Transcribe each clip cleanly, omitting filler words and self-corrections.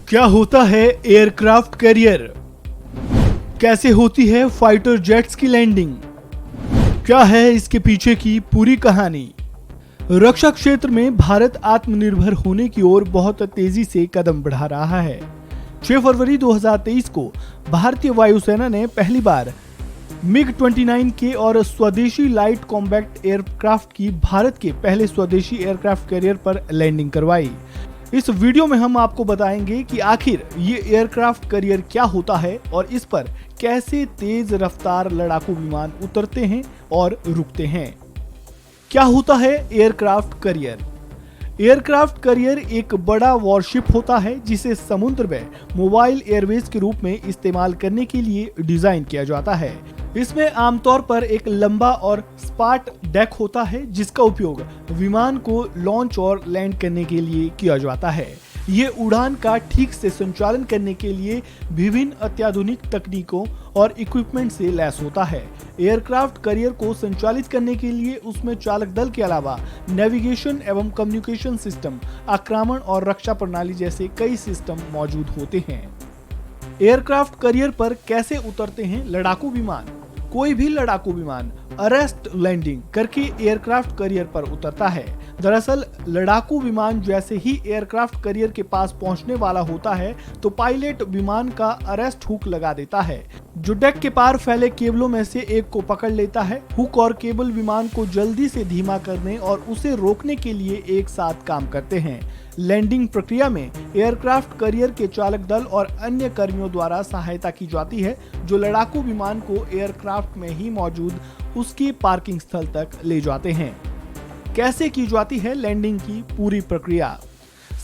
क्या होता है एयरक्राफ्ट कैरियर? कैसे होती है फाइटर जेट्स की लैंडिंग? क्या है इसके पीछे की पूरी कहानी? रक्षा क्षेत्र में भारत आत्मनिर्भर होने की ओर बहुत तेजी से कदम बढ़ा रहा है। 6 फरवरी 2023 को भारतीय वायुसेना ने पहली बार MiG-29 के और स्वदेशी लाइट कॉम्बैट एयरक्राफ्ट की भारत के पहले स्वदेशी एयरक्राफ्ट कैरियर पर लैंडिंग करवाई। इस वीडियो में हम आपको बताएंगे कि आखिर ये एयरक्राफ्ट कैरियर क्या होता है और इस पर कैसे तेज रफ्तार लड़ाकू विमान उतरते हैं और रुकते हैं। क्या होता है एयरक्राफ्ट कैरियर? एयरक्राफ्ट कैरियर एक बड़ा वॉरशिप होता है जिसे समुद्र में मोबाइल एयरवेज के रूप में इस्तेमाल करने के लिए डिजाइन किया जाता है। इसमें आमतौर पर एक लंबा और सपाट डेक होता है जिसका उपयोग विमान को लॉन्च और लैंड करने के लिए किया जाता है। ये उड़ान का ठीक से संचालन करने के लिए विभिन्न अत्याधुनिक तकनीकों और इक्विपमेंट से लैस होता है। एयरक्राफ्ट कैरियर को संचालित करने के लिए उसमें चालक दल के अलावा नेविगेशन एवं कम्युनिकेशन सिस्टम, आक्रमण और रक्षा प्रणाली जैसे कई सिस्टम मौजूद होते हैं। एयरक्राफ्ट कैरियर पर कैसे उतरते हैं लड़ाकू विमान? कोई भी लड़ाकू विमान अरेस्ट लैंडिंग करके एयरक्राफ्ट कैरियर पर उतरता है। दरअसल लड़ाकू विमान जैसे ही एयरक्राफ्ट कैरियर के पास पहुंचने वाला होता है तो पायलट विमान का अरेस्ट हुक लगा देता है जो डेक के पार फैले केबलों में से एक को पकड़ लेता है। हुक और केबल विमान को जल्दी से धीमा करने और उसे रोकने के लिए एक साथ काम करते हैं। लैंडिंग प्रक्रिया में एयरक्राफ्ट कैरियर के चालक दल और अन्य कर्मियों द्वारा सहायता की जाती है जो लड़ाकू विमान को एयरक्राफ्ट में ही मौजूद उसके पार्किंग स्थल तक ले जाते हैं। कैसे की जाती है लैंडिंग की पूरी प्रक्रिया?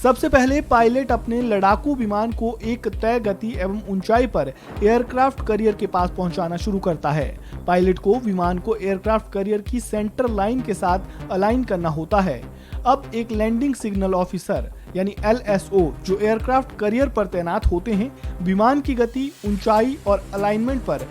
सबसे पहले पायलट अपने लड़ाकू विमान को एक तय गति एवं ऊंचाई पर एयरक्राफ्ट कैरियर के पास पहुंचाना शुरू करता है। पायलट को विमान को एयरक्राफ्ट कैरियर की सेंटर लाइन के साथ अलाइन करना होता है। अब एक लैंडिंग सिग्नल ऑफिसर यानी LSO जो एयरक्राफ्ट कैरियर पर तैनात होते हैं विमान की गति, ऊंचाई और अलाइनमेंट पर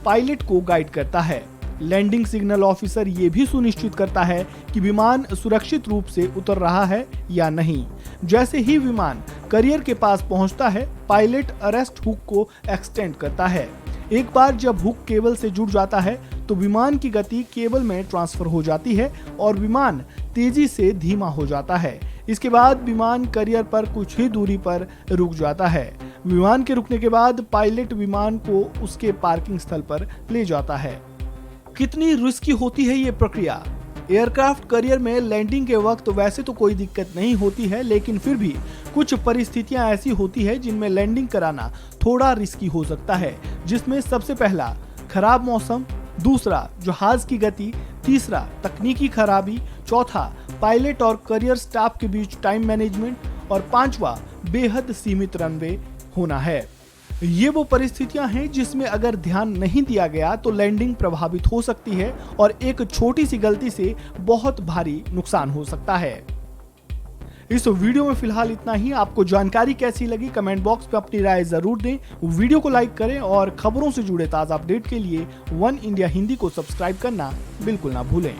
पायलट को गाइड करता है। लैंडिंग सिग्नल ऑफिसर ये भी सुनिश्चित करता है कि विमान सुरक्षित रूप से उतर रहा है या नहीं। जैसे ही विमान कैरियर के पास पहुंचता है पायलट अरेस्ट हुक को एक्सटेंड करता है। एक बार जब हुक केबल से जुड़ जाता है तो विमान की गति केबल में ट्रांसफर हो जाती है और विमान तेजी से धीमा हो जाता है। इसके बाद विमान कैरियर पर कुछ ही दूरी पर रुक जाता है। विमान के रुकने के बाद पायलट विमान को उसके पार्किंग स्थल पर ले जाता है। कितनी रिस्की होती है ये प्रक्रिया? एयरक्राफ्ट कैरियर में लैंडिंग के वक्त वैसे तो कोई दिक्कत नहीं होती है, लेकिन फिर भी कुछ परिस्थितियां ऐसी होती है जिनमें लैंडिंग कराना थोड़ा रिस्की हो सकता है, जिसमें सबसे पहला खराब मौसम, दूसरा जहाज की गति, तीसरा तकनीकी खराबी, चौथा पायलट और कैरियर स्टाफ के बीच टाइम मैनेजमेंट और पांचवा बेहद सीमित रनवे होना है। ये वो परिस्थितियां हैं जिसमें अगर ध्यान नहीं दिया गया तो लैंडिंग प्रभावित हो सकती है और एक छोटी सी गलती से बहुत भारी नुकसान हो सकता है। इस वीडियो में फिलहाल इतना ही। आपको जानकारी कैसी लगी कमेंट बॉक्स में अपनी राय जरूर दें। वीडियो को लाइक करें और खबरों से जुड़े ताजा अपडेट के लिए वन इंडिया हिंदी को सब्सक्राइब करना बिल्कुल ना भूलें।